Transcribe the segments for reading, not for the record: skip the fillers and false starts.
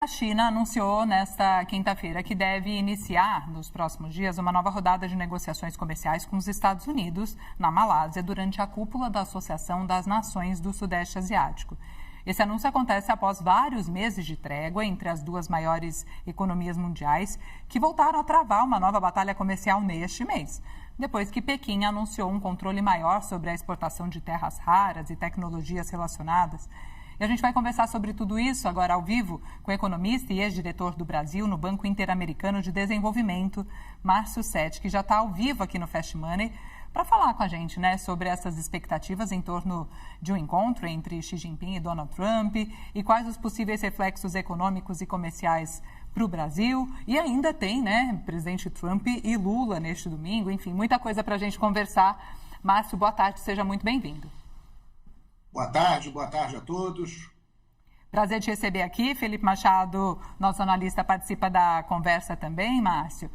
A China anunciou nesta quinta-feira que deve iniciar, nos próximos dias, uma nova rodada de negociações comerciais com os Estados Unidos, na Malásia, durante a cúpula da Associação das Nações do Sudeste Asiático. Esse anúncio acontece após vários meses de trégua entre as duas maiores economias mundiais, que voltaram a travar uma nova batalha comercial neste mês, depois que Pequim anunciou um controle maior sobre a exportação de terras raras e tecnologias relacionadas. E a gente vai conversar sobre tudo isso agora ao vivo com o economista e ex-diretor do Brasil no Banco Interamericano de Desenvolvimento, Márcio Sete, que já está ao vivo aqui no Fast Money, para falar com a gente, né, sobre essas expectativas em torno de um encontro entre Xi Jinping e Donald Trump e quais os possíveis reflexos econômicos e comerciais para o Brasil. E ainda tem, né, presidente Trump e Lula neste domingo, enfim, muita coisa para a gente conversar. Márcio, boa tarde, seja muito bem-vindo. Boa tarde a todos. Prazer te receber aqui. Felipe Machado, nosso analista, participa da conversa também, Márcio.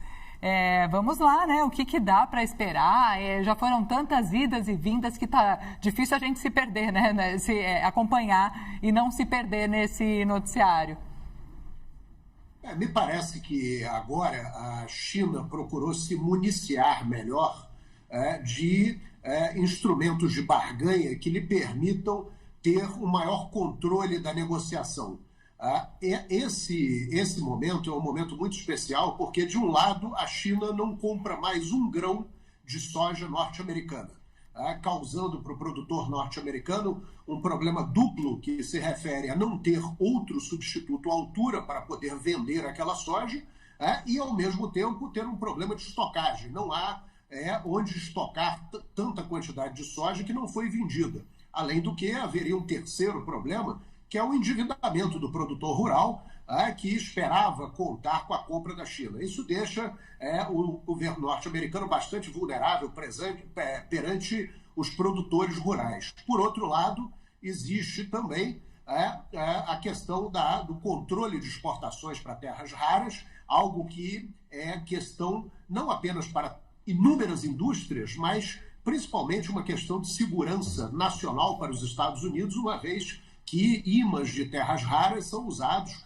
Vamos lá, né? O que dá para esperar? Já foram tantas idas e vindas que tá difícil a gente se perder, né? Acompanhar e não se perder nesse noticiário. Me parece que agora a China procurou se municiar melhor de instrumentos de barganha que lhe permitam ter um maior controle da negociação. Esse momento é um momento muito especial porque, de um lado, a China não compra mais um grão de soja norte-americana, causando para o produtor norte-americano um problema duplo que se refere a não ter outro substituto à altura para poder vender aquela soja e, ao mesmo tempo, ter um problema de estocagem. Não há onde estocar tanta quantidade de soja que não foi vendida. Além do que, haveria um terceiro problema, que é o endividamento do produtor rural, que esperava contar com a compra da China. Isso deixa o governo norte-americano bastante vulnerável perante os produtores rurais. Por outro lado, existe também a questão do controle de exportações para terras raras, algo que é questão não apenas para inúmeras indústrias, mas principalmente uma questão de segurança nacional para os Estados Unidos, uma vez que ímãs de terras raras são usados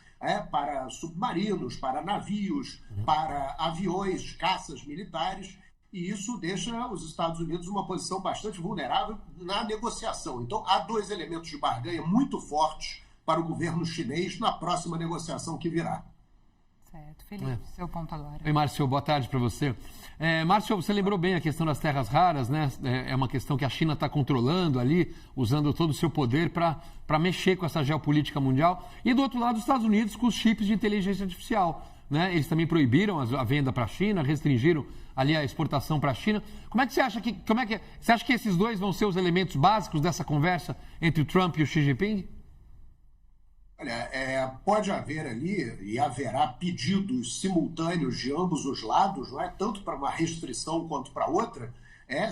para submarinos, para navios, para aviões, caças militares, e isso deixa os Estados Unidos numa posição bastante vulnerável na negociação. Então, há dois elementos de barganha muito fortes para o governo chinês na próxima negociação que virá. Certo. Felipe, seu ponto agora. Oi, Márcio, boa tarde para você. Márcio, você lembrou bem a questão das terras raras, né? É uma questão que a China está controlando ali, usando todo o seu poder para mexer com essa geopolítica mundial. E do outro lado, os Estados Unidos com os chips de inteligência artificial, né? Eles também proibiram a venda para a China, restringiram ali a exportação para a China. Como é que você acha você acha que esses dois vão ser os elementos básicos dessa conversa entre o Trump e o Xi Jinping? Olha, pode haver ali, e haverá pedidos simultâneos de ambos os lados, não é? Tanto para uma restrição quanto para outra,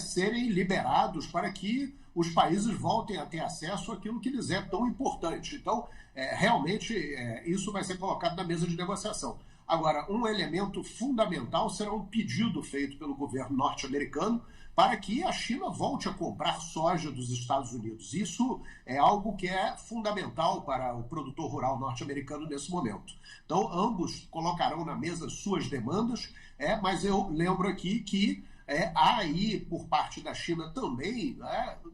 serem liberados para que os países voltem a ter acesso àquilo que lhes é tão importante. Então, realmente, isso vai ser colocado na mesa de negociação. Agora, um elemento fundamental será um pedido feito pelo governo norte-americano para que a China volte a comprar soja dos Estados Unidos. Isso é algo que é fundamental para o produtor rural norte-americano nesse momento. Então, ambos colocarão na mesa suas demandas, mas eu lembro aqui que há aí, por parte da China também,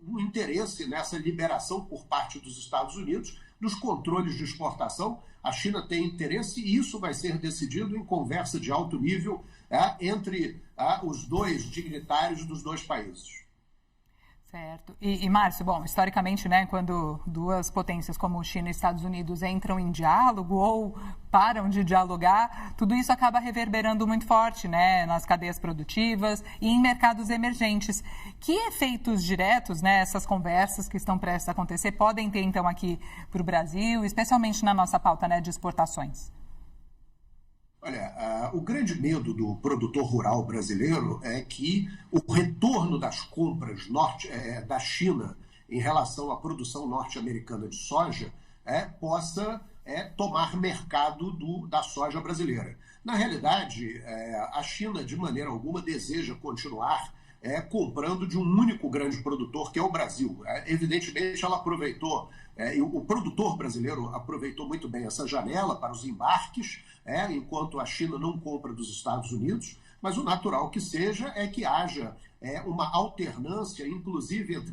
um interesse nessa liberação por parte dos Estados Unidos dos controles de exportação. A China tem interesse e isso vai ser decidido em conversa de alto nível entre os dois dignitários dos dois países. Certo. E Márcio, bom, historicamente, né, quando duas potências como China e Estados Unidos entram em diálogo ou param de dialogar, tudo isso acaba reverberando muito forte, né, nas cadeias produtivas e em mercados emergentes. Que efeitos diretos, né, essas conversas que estão prestes a acontecer podem ter, então, aqui para o Brasil, especialmente na nossa pauta, né, de exportações? Olha, o grande medo do produtor rural brasileiro é que o retorno das compras da China em relação à produção norte-americana de soja possa tomar mercado da soja brasileira. Na realidade, a China, de maneira alguma, deseja continuar comprando de um único grande produtor, que é o Brasil. Evidentemente, ela aproveitou, o produtor brasileiro aproveitou muito bem essa janela para os embarques, enquanto a China não compra dos Estados Unidos, mas o natural que seja é que haja uma alternância, inclusive entre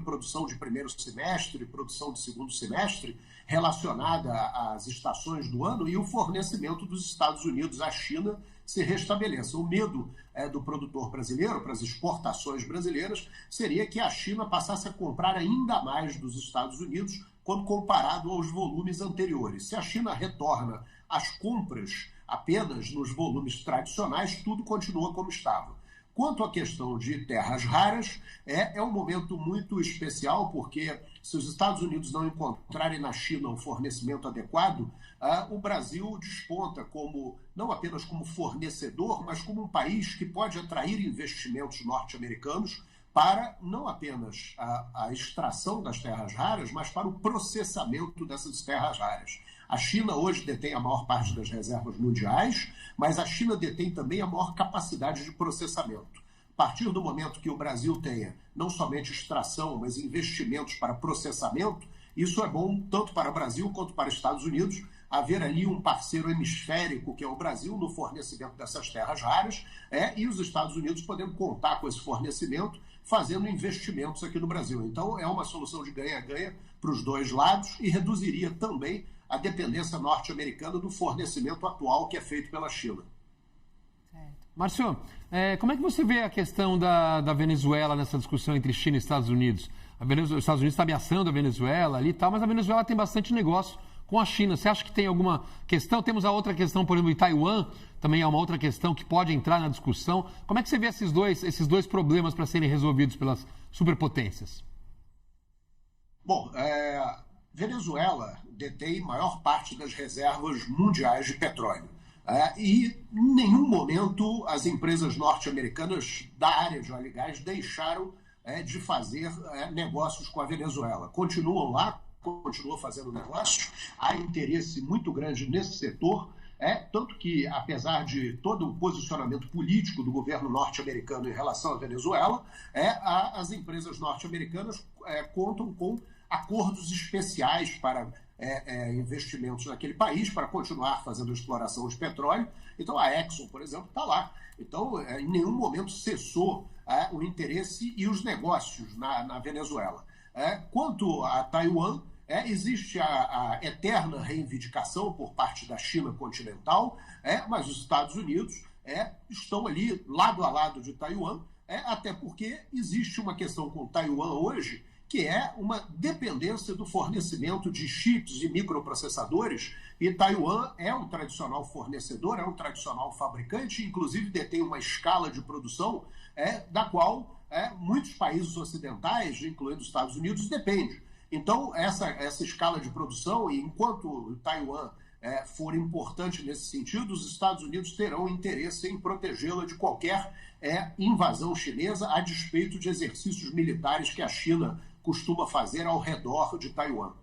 produção de primeiro semestre e produção de segundo semestre, relacionada às estações do ano, e o fornecimento dos Estados Unidos à China se restabeleça. O medo do produtor brasileiro para as exportações brasileiras seria que a China passasse a comprar ainda mais dos Estados Unidos quando comparado aos volumes anteriores. Se a China retorna às compras apenas nos volumes tradicionais, tudo continua como estava. Quanto à questão de terras raras, é um momento muito especial, porque se os Estados Unidos não encontrarem na China um fornecimento adequado, o Brasil desponta não apenas como fornecedor, mas como um país que pode atrair investimentos norte-americanos para não apenas a extração das terras raras, mas para o processamento dessas terras raras. A China hoje detém a maior parte das reservas mundiais, mas a China detém também a maior capacidade de processamento. A partir do momento que o Brasil tenha não somente extração, mas investimentos para processamento, isso é bom tanto para o Brasil quanto para os Estados Unidos, haver ali um parceiro hemisférico, que é o Brasil, no fornecimento dessas terras raras, e os Estados Unidos podendo contar com esse fornecimento, fazendo investimentos aqui no Brasil. Então, é uma solução de ganha-ganha para os dois lados e reduziria também a dependência norte-americana do fornecimento atual que é feito pela China. Márcio, como é que você vê a questão da Venezuela nessa discussão entre China e Estados Unidos? Os Estados Unidos está ameaçando a Venezuela ali e tal, mas a Venezuela tem bastante negócio com a China. Você acha que tem alguma questão? Temos a outra questão, por exemplo, em Taiwan, também é uma outra questão que pode entrar na discussão. Como é que você vê esses dois problemas para serem resolvidos pelas superpotências? Bom, Venezuela detém maior parte das reservas mundiais de petróleo. E em nenhum momento as empresas norte-americanas da área de óleo e gás deixaram de fazer negócios com a Venezuela. Continuam lá, continuam fazendo negócios, há interesse muito grande nesse setor, tanto que, apesar de todo o posicionamento político do governo norte-americano em relação à Venezuela, as empresas norte-americanas contam com acordos especiais para investimentos naquele país, para continuar fazendo exploração de petróleo. Então, a Exxon, por exemplo, está lá. Então, em nenhum momento cessou o interesse e os negócios na Venezuela. Quanto a Taiwan, existe a eterna reivindicação por parte da China continental, mas os Estados Unidos estão ali lado a lado de Taiwan, até porque existe uma questão com Taiwan hoje, que é uma dependência do fornecimento de chips e microprocessadores, e Taiwan é um tradicional fornecedor, é um tradicional fabricante, inclusive detém uma escala de produção da qual muitos países ocidentais, incluindo os Estados Unidos, dependem. Então, essa escala de produção, e enquanto Taiwan for importante nesse sentido, os Estados Unidos terão interesse em protegê-la de qualquer invasão chinesa, a despeito de exercícios militares que a China costuma fazer ao redor de Taiwan.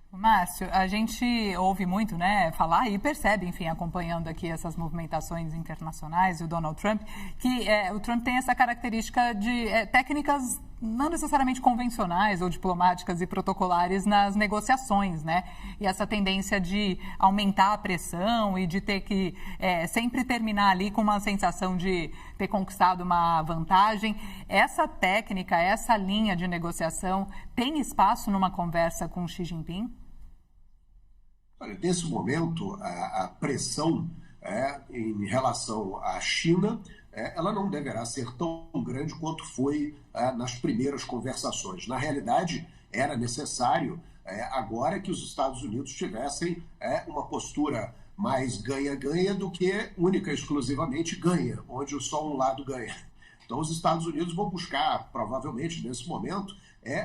Márcio, a gente ouve muito, falar e percebe, enfim, acompanhando aqui essas movimentações internacionais e o Donald Trump, que o Trump tem essa característica de técnicas não necessariamente convencionais ou diplomáticas e protocolares nas negociações, E essa tendência de aumentar a pressão e de ter que sempre terminar ali com uma sensação de ter conquistado uma vantagem. Essa técnica, essa linha de negociação tem espaço numa conversa com Xi Jinping? Olha, nesse momento, a pressão em relação à China, ela não deverá ser tão grande quanto foi nas primeiras conversações. Na realidade, era necessário agora que os Estados Unidos tivessem uma postura mais ganha-ganha do que única e exclusivamente ganha, onde só um lado ganha. Então, os Estados Unidos vão buscar, provavelmente, nesse momento,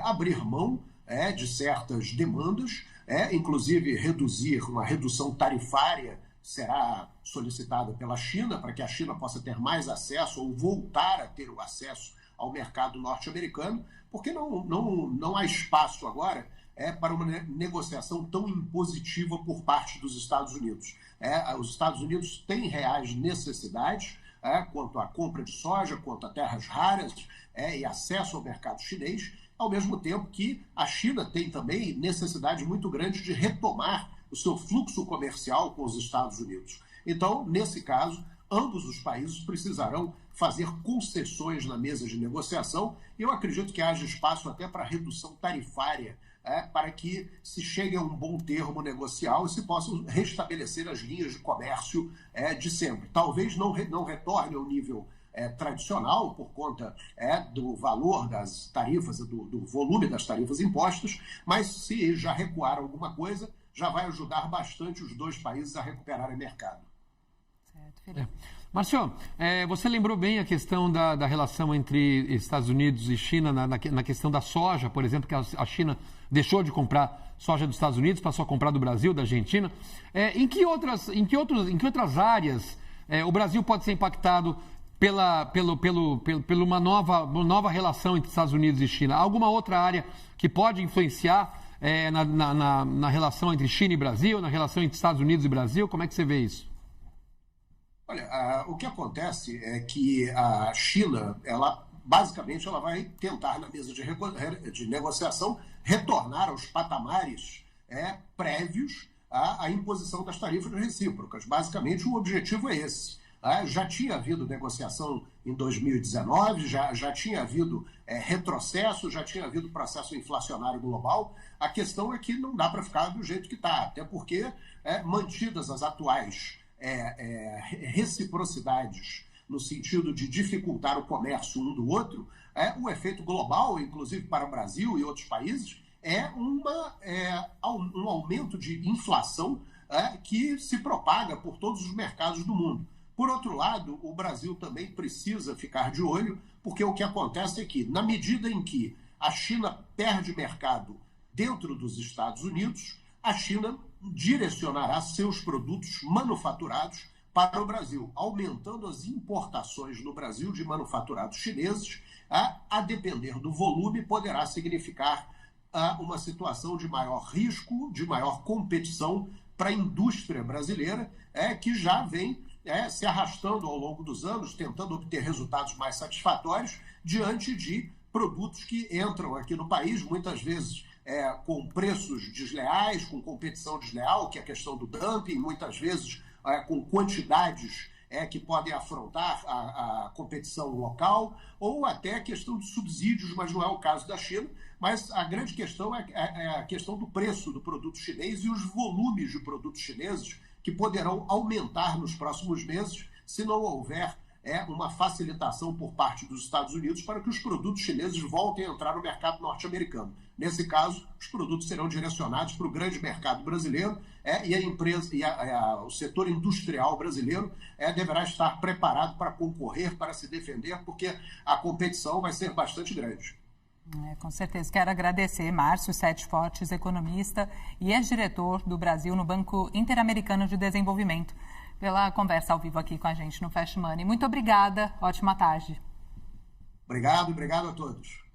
abrir mão de certas demandas, inclusive reduzir, uma redução tarifária será solicitada pela China, para que a China possa ter mais acesso ou voltar a ter o acesso ao mercado norte-americano, porque não há espaço agora para uma negociação tão impositiva por parte dos Estados Unidos. Os Estados Unidos têm reais necessidades, quanto à compra de soja, quanto a terras raras e acesso ao mercado chinês, ao mesmo tempo que a China tem também necessidade muito grande de retomar o seu fluxo comercial com os Estados Unidos. Então, nesse caso, ambos os países precisarão fazer concessões na mesa de negociação e eu acredito que haja espaço até para redução tarifária, para que se chegue a um bom termo negocial e se possam restabelecer as linhas de comércio de sempre. Talvez não retorne ao nível tradicional por conta do valor das tarifas, do volume das tarifas impostas, mas se já recuar alguma coisa, já vai ajudar bastante os dois países a recuperarem mercado. Certo, Felipe. Márcio, você lembrou bem a questão da relação entre Estados Unidos e China na questão da soja, por exemplo, que a China deixou de comprar soja dos Estados Unidos, passou a comprar do Brasil, da Argentina. Em que outras áreas o Brasil pode ser impactado pela uma nova relação entre Estados Unidos e China? Alguma outra área que pode influenciar na relação entre China e Brasil, na relação entre Estados Unidos e Brasil? Como é que você vê isso? Olha, o que acontece é que a China, basicamente, ela vai tentar, na mesa de negociação, retornar aos patamares prévios à imposição das tarifas recíprocas. Basicamente, o objetivo é esse. Já tinha havido negociação em 2019, já tinha havido retrocesso, já tinha havido processo inflacionário global. A questão é que não dá para ficar do jeito que está, até porque, mantidas as atuais reciprocidades no sentido de dificultar o comércio um do outro, o efeito global, inclusive para o Brasil e outros países, um aumento de inflação que se propaga por todos os mercados do mundo. Por outro lado, o Brasil também precisa ficar de olho, porque o que acontece é que, na medida em que a China perde mercado dentro dos Estados Unidos, a China direcionará seus produtos manufaturados para o Brasil, aumentando as importações no Brasil de manufaturados chineses, a depender do volume, poderá significar uma situação de maior risco, de maior competição para a indústria brasileira, que já vem se arrastando ao longo dos anos, tentando obter resultados mais satisfatórios diante de produtos que entram aqui no país, muitas vezes com preços desleais, com competição desleal, que é a questão do dumping, muitas vezes com quantidades que podem afrontar a competição local, ou até a questão de subsídios, mas não é o caso da China. Mas a grande questão é a questão do preço do produto chinês e os volumes de produtos chineses que poderão aumentar nos próximos meses se não houver uma facilitação por parte dos Estados Unidos para que os produtos chineses voltem a entrar no mercado norte-americano. Nesse caso, os produtos serão direcionados para o grande mercado brasileiro e a empresa o setor industrial brasileiro deverá estar preparado para concorrer, para se defender, porque a competição vai ser bastante grande. Com certeza. Quero agradecer Márcio Sete Fortes, economista e ex-diretor do Brasil no Banco Interamericano de Desenvolvimento, pela conversa ao vivo aqui com a gente no Fast Money. Muito obrigada, ótima tarde. Obrigado a todos.